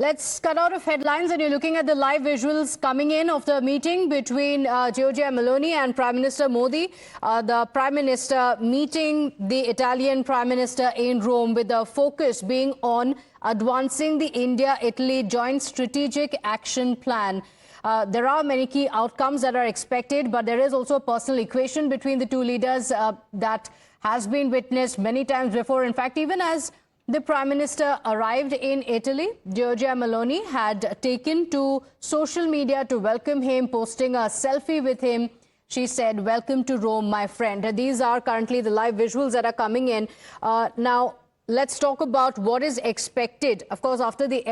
Let's cut out of headlines, and you're looking at the live visuals coming in of the meeting between Giorgia Meloni and Prime Minister Modi. The Prime Minister meeting the Italian Prime Minister in Rome, with the focus being on advancing the India-Italy Joint Strategic Action Plan. There are many key outcomes that are expected, but there is also a personal equation between the two leaders that has been witnessed many times before. In fact, even as the Prime Minister arrived in Italy, Giorgia Meloni had taken to social media to welcome him, posting a selfie with him. She said, "Welcome to Rome, my friend." These are currently the live visuals that are coming in. Now, let's talk about what is expected. Of course, after the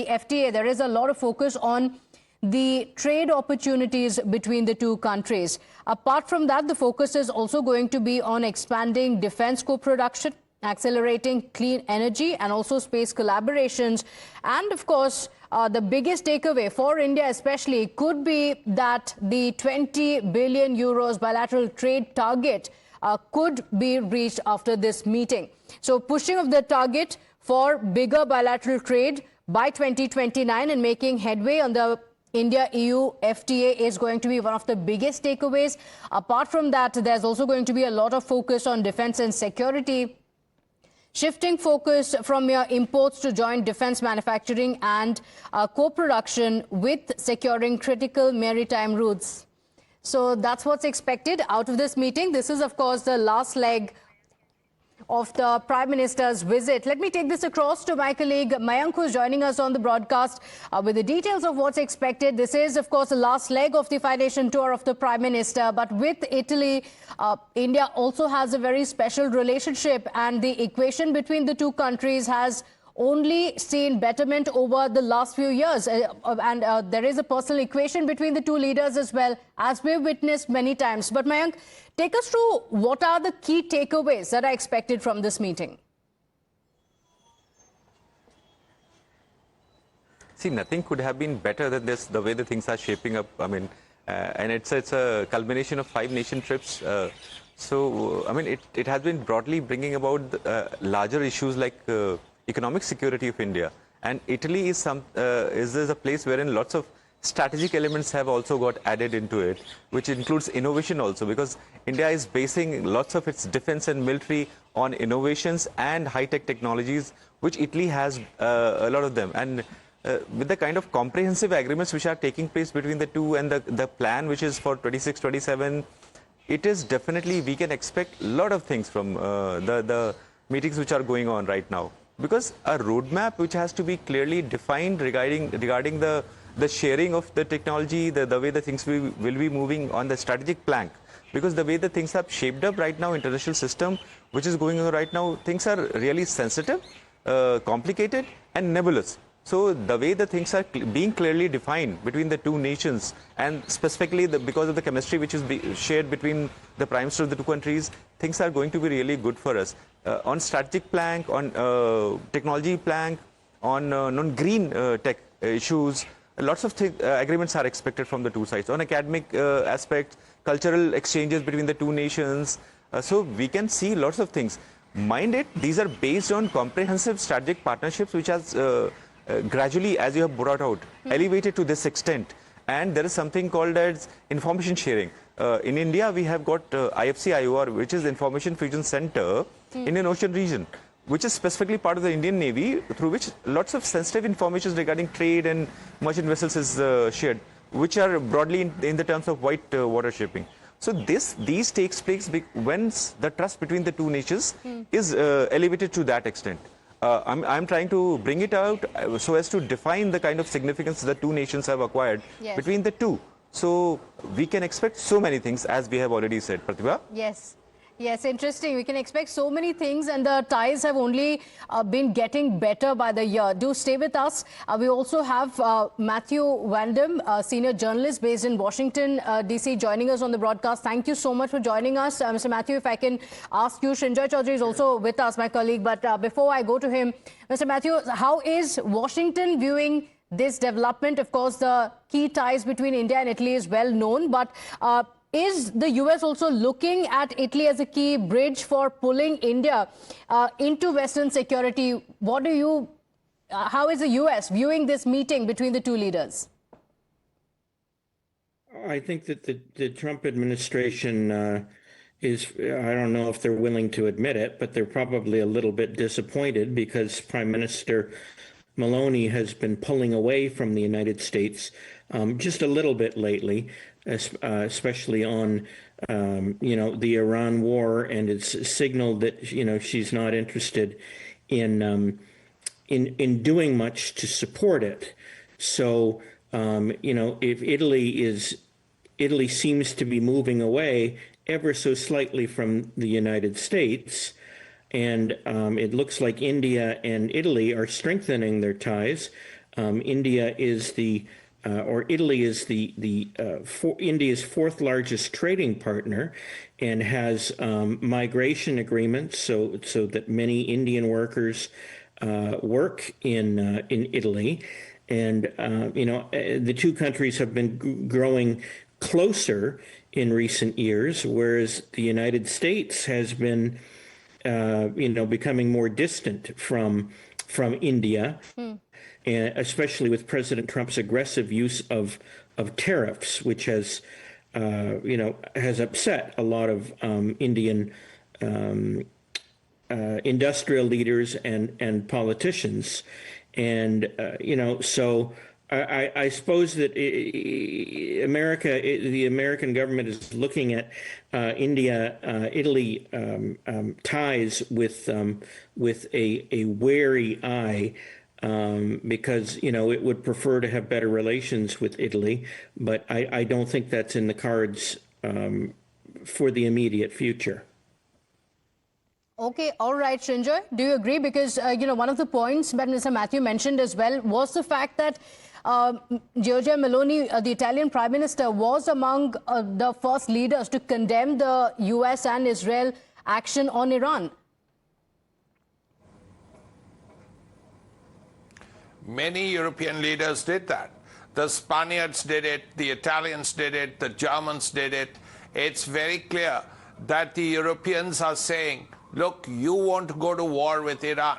FTA, there is a lot of focus on the trade opportunities between the two countries. Apart from that, the focus is also going to be on expanding defense co-production, accelerating clean energy and also space collaborations. And of course, the biggest takeaway for India especially could be that the 20 billion euros bilateral trade target could be reached after this meeting. So pushing of the target for bigger bilateral trade by 2029 and making headway on the India-EU FTA is going to be one of the biggest takeaways. Apart from that, there's also going to be a lot of focus on defense and security, shifting focus from mere imports to joint defense manufacturing and co-production with securing critical maritime routes. So that's what's expected out of this meeting. This is, of course, the last leg of the Prime Minister's visit. Let me take this across to my colleague Mayank, who's joining us on the broadcast with the details of what's expected. This is, of course, the last leg of the 5-nation tour of the Prime Minister. But with Italy, India also has a very special relationship, and the equation between the two countries has only seen betterment over the last few years. There is a personal equation between the two leaders as well, as we've witnessed many times. But Mayank, take us through what are the key takeaways that are expected from this meeting? See, nothing could have been better than this, the way the things are shaping up. I mean, and it's a culmination of 5-nation trips. So, I mean, it has been broadly bringing about larger issues like economic security of India. And Italy is a place wherein lots of strategic elements have also got added into it, which includes innovation also, because India is basing lots of its defense and military on innovations and high-tech technologies, which Italy has a lot of them. And with the kind of comprehensive agreements which are taking place between the two, and the plan which is for 26-27, it is definitely, we can expect a lot of things from the meetings which are going on right now. Because a roadmap which has to be clearly defined regarding the sharing of the technology, the way the things will be moving on the strategic plank. Because the way the things are shaped up right now, international system which is going on right now, things are really sensitive, complicated and nebulous. So the way the things are being clearly defined between the two nations, and specifically because of the chemistry which is shared between the prime ministers of the two countries, things are going to be really good for us. On strategic plank, on technology plank, on green tech issues, lots of agreements are expected from the two sides. On academic aspects, cultural exchanges between the two nations. So we can see lots of things. Mind it, these are based on comprehensive strategic partnerships which has gradually, as you have brought out, elevated to this extent. And there is something called as information sharing. In India, we have got IFC-IOR, which is Information Fusion Center, Indian Ocean region, which is specifically part of the Indian Navy, through which lots of sensitive information regarding trade and merchant vessels is shared, which are broadly in the terms of white water shipping. So these takes place when the trust between the two nations is elevated to that extent. I'm trying to bring it out so as to define the kind of significance the two nations have acquired between the two. So we can expect so many things, as we have already said, Pratibha. Yes. Yes, interesting. We can expect so many things, and the ties have only been getting better by the year. Do stay with us. We also have Matthew Wandam, senior journalist based in Washington, D.C., joining us on the broadcast. Thank you so much for joining us. Mr. Matthew, if I can ask you, Srinjoy Chaudhary is also with us, my colleague. But before I go to him, Mr. Matthew, how is Washington viewing this development? Of course, the key ties between India and Italy is well known, but is the US also looking at Italy as a key bridge for pulling India into Western security? What do you How is the U.S. viewing this meeting between the two leaders? I think that the Trump administration I don't know if they're willing to admit it, but they're probably a little bit disappointed because Prime Minister Meloni has been pulling away from the United States just a little bit lately, especially on, the Iran war, and it's signaled that, she's not interested in doing much to support it. So, if Italy seems to be moving away ever so slightly from the United States, and it looks like India and Italy are strengthening their ties. Italy is India's fourth largest trading partner, and has migration agreements so that many Indian workers work in Italy. And the two countries have been growing closer in recent years, whereas the United States has been becoming more distant from India, and especially with President Trump's aggressive use of tariffs, which has upset a lot of Indian industrial leaders and politicians. And so I suppose that the American government is looking at Italy ties with a wary eye, because it would prefer to have better relations with Italy, but I don't think that's in the cards for the immediate future. Okay, all right, Srinjoy, do you agree? Because, one of the points that Mr. Matthew mentioned as well was the fact that Giorgia Meloni, the Italian Prime Minister, was among the first leaders to condemn the US and Israel action on Iran. Many European leaders did that. The Spaniards did it, the Italians did it, the Germans did it. It's very clear that the Europeans are saying, look, you want to go to war with Iran.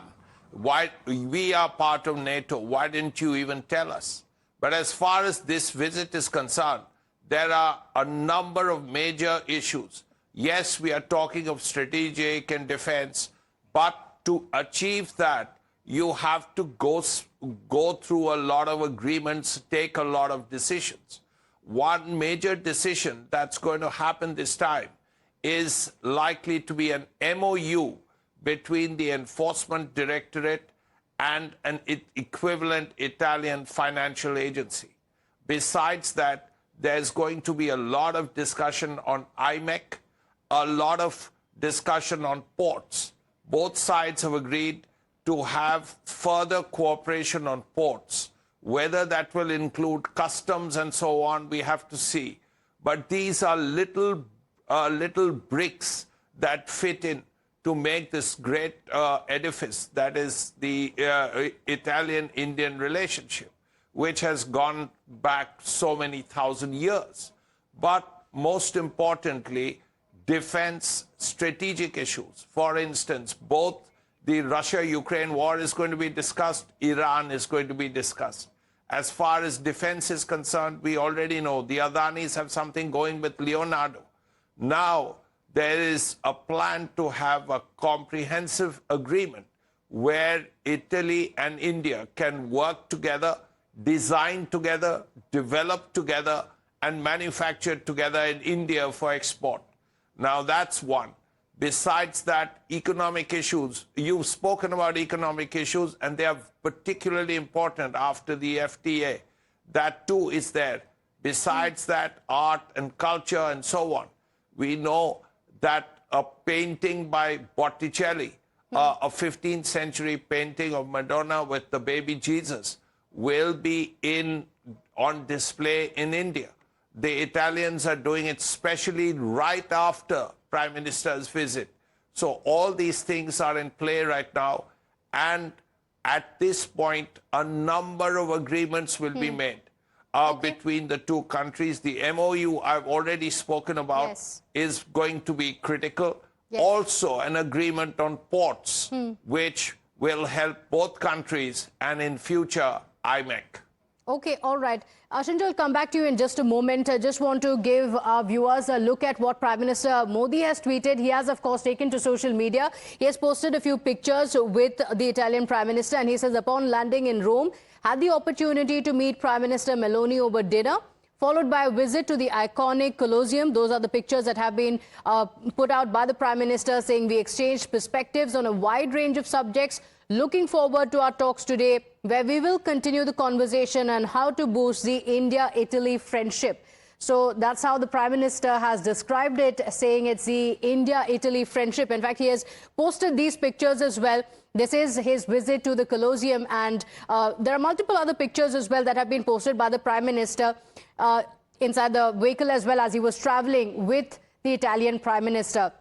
Why, we are part of NATO. Why didn't you even tell us? But as far as this visit is concerned, there are a number of major issues. Yes, we are talking of strategic and defense, but to achieve that, you have to go through a lot of agreements, take a lot of decisions. One major decision that's going to happen this time is likely to be an MOU between the Enforcement Directorate and an equivalent Italian financial agency. Besides that, there's going to be a lot of discussion on IMEC, a lot of discussion on ports. Both sides have agreed to have further cooperation on ports. Whether that will include customs and so on, we have to see. But these are little bricks that fit in to make this great edifice that is the Italian-Indian relationship, which has gone back so many thousand years. But most importantly, defense strategic issues. For instance, both the Russia-Ukraine war is going to be discussed, Iran is going to be discussed. As far as defense is concerned, we already know the Adanis have something going with Leonardo. Now, there is a plan to have a comprehensive agreement where Italy and India can work together, design together, develop together, and manufacture together in India for export. Now, that's one. Besides that, economic issues. You've spoken about economic issues, and they are particularly important after the FTA. That too is there. Besides that, art and culture and so on. We know that a painting by Botticelli, a 15th century painting of Madonna with the baby Jesus, will be on display in India. The Italians are doing it specially right after Prime Minister's visit. So all these things are in play right now. And at this point, a number of agreements will be made between the two countries. The MOU I've already spoken about is going to be critical. Yes. Also, an agreement on ports, which will help both countries and in future IMEC. Okay, all right. Shinjo, I'll come back to you in just a moment. I just want to give our viewers a look at what Prime Minister Modi has tweeted. He has, of course, taken to social media. He has posted a few pictures with the Italian Prime Minister, and he says, upon landing in Rome, had the opportunity to meet Prime Minister Meloni over dinner, followed by a visit to the iconic Colosseum. Those are the pictures that have been put out by the Prime Minister, saying we exchanged perspectives on a wide range of subjects. Looking forward to our talks today, where we will continue the conversation on how to boost the India-Italy friendship. So that's how the Prime Minister has described it, saying it's the India-Italy friendship. In fact, he has posted these pictures as well. This is his visit to the Colosseum, and there are multiple other pictures as well that have been posted by the Prime Minister inside the vehicle as well as he was traveling with the Italian Prime Minister.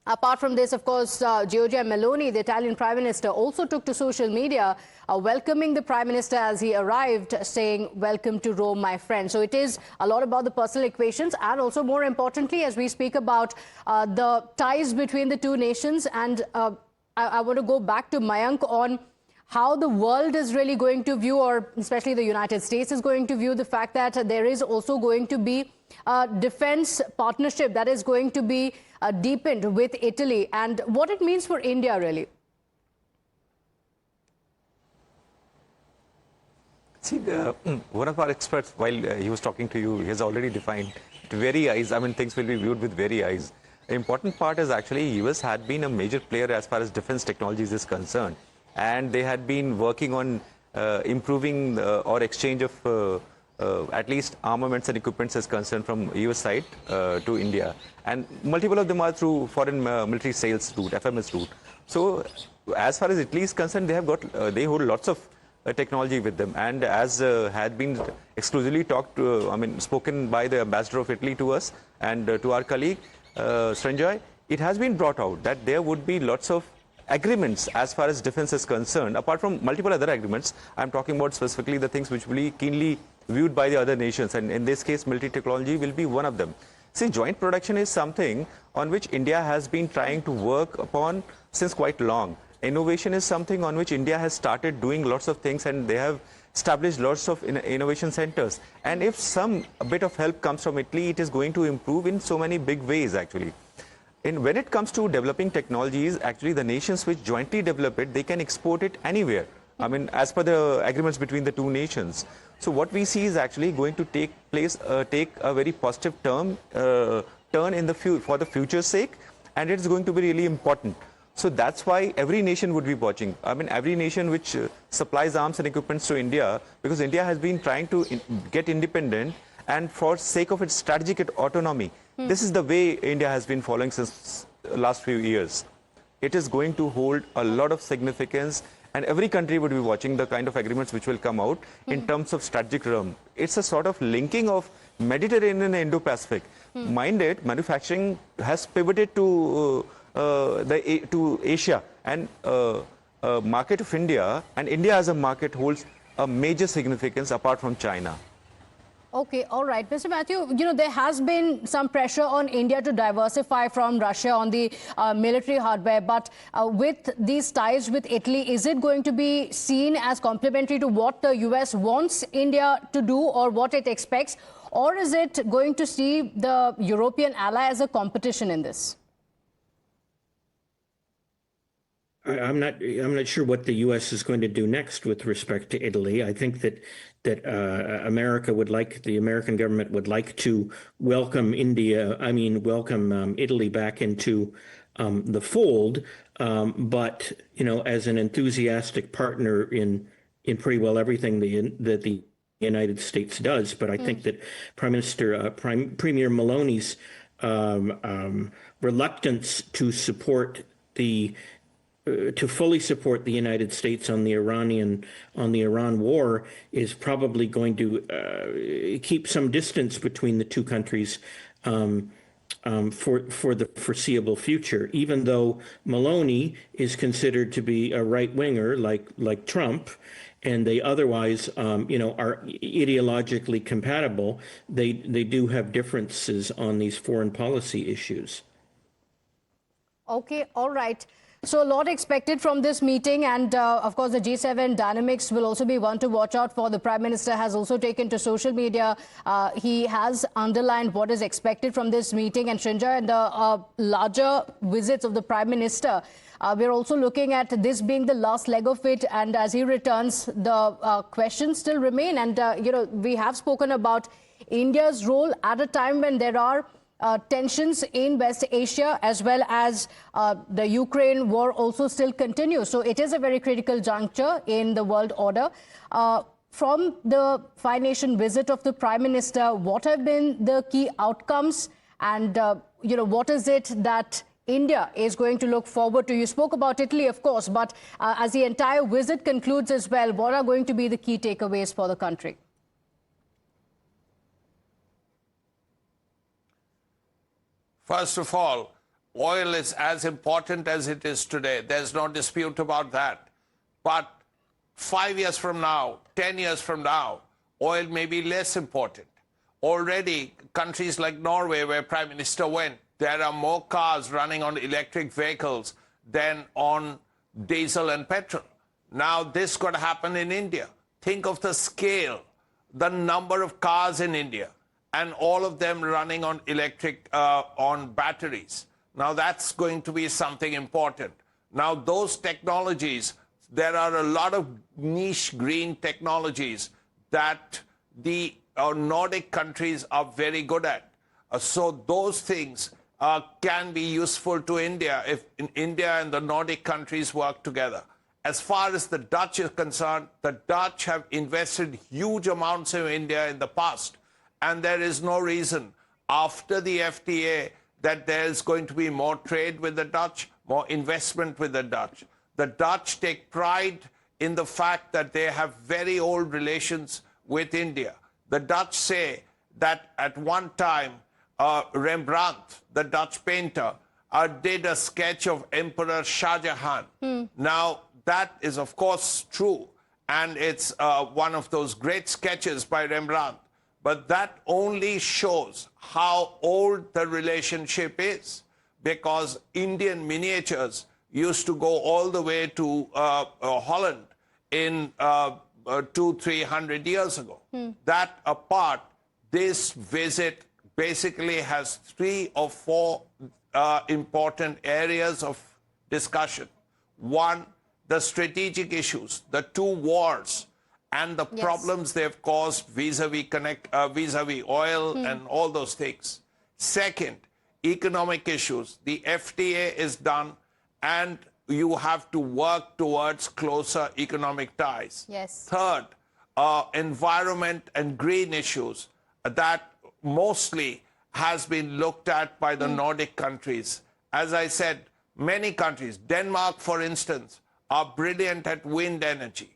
Apart from this, of course, Giorgia Meloni, the Italian Prime Minister, also took to social media welcoming the Prime Minister as he arrived, saying, "Welcome to Rome, my friend." So it is a lot about the personal equations, and also more importantly, as we speak about the ties between the two nations. And I want to go back to Mayank on how the world is really going to view, or especially the United States is going to view, the fact that there is also going to be a defense partnership that is going to be deepened with Italy, and what it means for India, really. See, one of our experts, while he was talking to you, he has already defined very eyes. I mean, things will be viewed with very eyes. The important part is actually US had been a major player as far as defense technologies is concerned, and they had been working on improving or exchange of at least armaments and equipments is concerned from US side to India, and multiple of them are through foreign military sales route, FMS route. So as far as Italy is concerned, they have got they hold lots of technology with them, and as had been exclusively spoken by the ambassador of Italy to us and to our colleague Sanjay, it has been brought out that there would be lots of agreements as far as defense is concerned. Apart from multiple other agreements, I'm talking about specifically the things which will be keenly viewed by the other nations, and in this case military technology will be one of them. See, joint production is something on which India has been trying to work upon since quite long. Innovation is something on which India has started doing lots of things, and they have established lots of innovation centers. And if some bit of help comes from Italy, it is going to improve in so many big ways actually. And when it comes to developing technologies, actually the nations which jointly develop it, they can export it anywhere. I mean, as per the agreements between the two nations. So what we see is actually going to take a very positive turn in for the future's sake, and it's going to be really important. So that's why every nation would be watching. I mean, every nation which supplies arms and equipments to India, because India has been trying to get independent, and for sake of its strategic autonomy, this is the way India has been following since the last few years. It is going to hold a lot of significance, and every country would be watching the kind of agreements which will come out in terms of strategic realm. It's a sort of linking of Mediterranean and Indo-Pacific. Mind it, manufacturing has pivoted to Asia, and market of India, and India as a market holds a major significance apart from China. Okay, all right. Mr. Matthew, there has been some pressure on India to diversify from Russia on the military hardware, but with these ties with Italy, is it going to be seen as complementary to what the US wants India to do or what it expects, or is it going to see the European ally as a competition in this? I'm not sure what the U.S. is going to do next with respect to Italy. I think that the American government would like to welcome Italy back into the fold, but as an enthusiastic partner in pretty well everything that the United States does. But I think that Premier Meloni's reluctance to fully support the United States on the Iran war is probably going to keep some distance between the two countries for the foreseeable future. Even though Meloni is considered to be a right winger like Trump, and they otherwise are ideologically compatible, they do have differences on these foreign policy issues. Okay, all right. So a lot expected from this meeting, and of course the G7 dynamics will also be one to watch out for. The Prime Minister has also taken to social media. He has underlined what is expected from this meeting, and Srinjoy, and the larger visits of the Prime Minister. We're also looking at this being the last leg of it, and as he returns, the questions still remain. And we have spoken about India's role at a time when there are tensions in West Asia, as well as the Ukraine war also still continues. So it is a very critical juncture in the world order. From the five-nation visit of the Prime Minister, what have been the key outcomes, and what is it that India is going to look forward to? You spoke about Italy, of course, but as the entire visit concludes as well, what are going to be the key takeaways for the country? First of all, oil is as important as it is today. There's no dispute about that. But 5 years from now, 10 years from now, oil may be less important. Already, countries like Norway, where Prime Minister went, there are more cars running on electric vehicles than on diesel and petrol. Now, this could happen in India. Think of the scale, the number of cars in India, and all of them running on on batteries. Now that's going to be something important. Now those technologies, there are a lot of niche green technologies that the Nordic countries are very good at. So those things can be useful to India if India and the Nordic countries work together. As far as the Dutch is concerned, the Dutch have invested huge amounts in India in the past. And there is no reason after the FTA that there is going to be more trade with the Dutch, more investment with the Dutch. The Dutch take pride in the fact that they have very old relations with India. The Dutch say that at one time, Rembrandt, the Dutch painter, did a sketch of Emperor Shah Jahan. Now, that is, of course, true. And it's one of those great sketches by Rembrandt. But that only shows how old the relationship is, because Indian miniatures used to go all the way to Holland in 200-300 years ago. That apart, this visit basically has 3 or 4 important areas of discussion. One, the strategic issues, the 2 wars, and the problems they've caused vis-a-vis oil and all those things. Second, economic issues. The FTA is done, and you have to work towards closer economic ties. Third, environment and green issues that mostly has been looked at by the Nordic countries. As I said, many countries, Denmark, for instance, are brilliant at wind energy.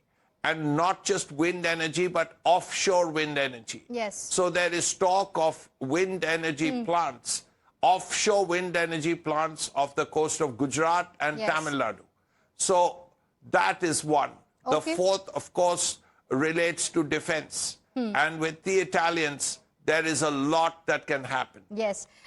And not just wind energy, but offshore wind energy. So there is talk of wind energy plants, offshore wind energy plants off the coast of Gujarat and Tamil Nadu. So that is one. The fourth, of course, relates to defense. And with the Italians, there is a lot that can happen.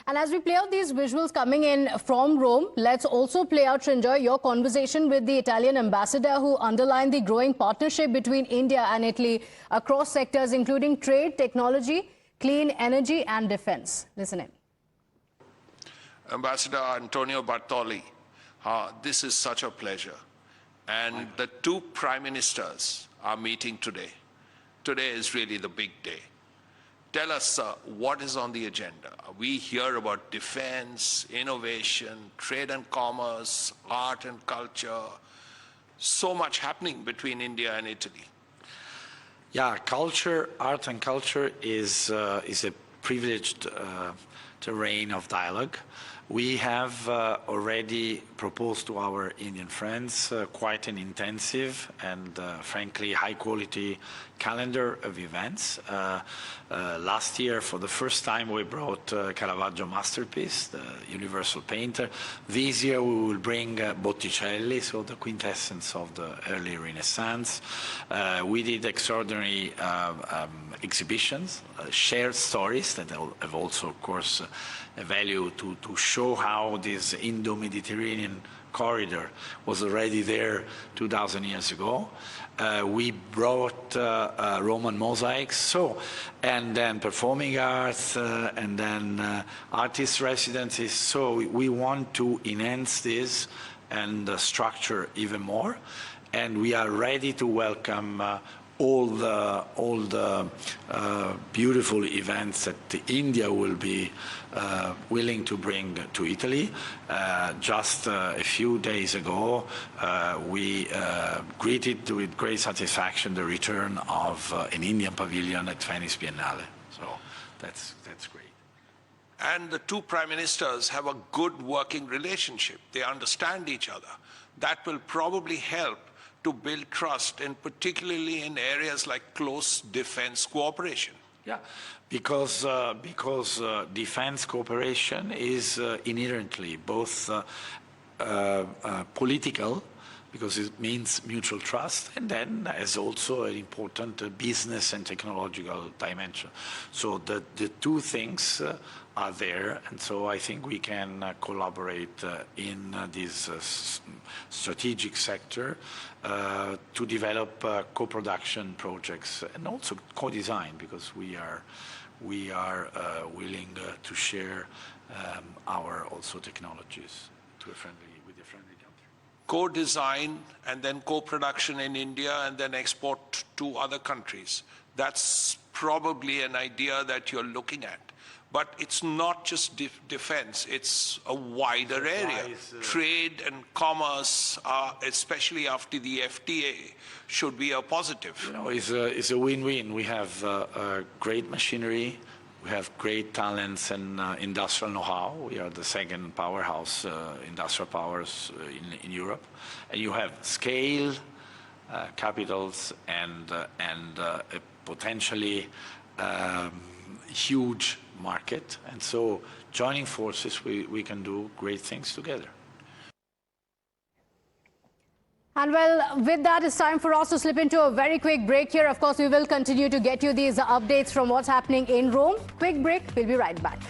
And as we play out these visuals coming in from Rome, let's also play out, Srinjoy, your conversation with the Italian ambassador, who underlined the growing partnership between India and Italy across sectors, including trade, technology, clean energy and defense. Listen in. Ambassador Antonio Bartoli, this is such a pleasure. And the 2 prime ministers are meeting today. Today is really the big day. Tell us, what is on the agenda? We hear about defense, innovation, trade and commerce, art and culture. So much happening between India and Italy. Yeah, culture, art and culture is a privileged terrain of dialogue. We have already proposed to our Indian friends quite an intensive and frankly high-quality calendar of events. Last year, for the first time, we brought Caravaggio masterpiece, the universal painter. This year, we will bring Botticelli, so the quintessence of the early Renaissance. We did extraordinary exhibitions, shared stories that have also, of course, a value to show how this Indo-Mediterranean corridor was already there 2,000 years ago. We brought Roman mosaics, and then performing arts, and then artist residencies. So we want to enhance this and structure even more, and we are ready to welcome all the beautiful events that India will be willing to bring to Italy. Just a few days ago, we greeted with great satisfaction the return of an Indian pavilion at Venice Biennale. So that's great. And the two prime ministers have a good working relationship. They understand each other. That will probably help to build trust, and particularly in areas like close defense cooperation. Yeah, because defense cooperation is inherently both political, because it means mutual trust, and then has also an important business and technological dimension. So the two things are there, and so I think we can collaborate in this strategic sector to develop co-production projects and also co-design, because we are willing to share our also technologies with a friendly country. Co-design and then co-production in India and then export to other countries. That's probably an idea that you're looking at. But it's not just defense, it's a wider area. Trade and commerce, especially after the FTA, should be a positive. You know, it's a win-win. We have great machinery, we have great talents and industrial know-how. We are the second powerhouse, industrial powers in Europe. And you have scale, capitals, and a potentially huge market. And so joining forces, we can do great things together. And well, with that, it's time for us to slip into a very quick break here. Of course, we will continue to get you these updates from what's happening in Rome. Quick break, we'll be right back.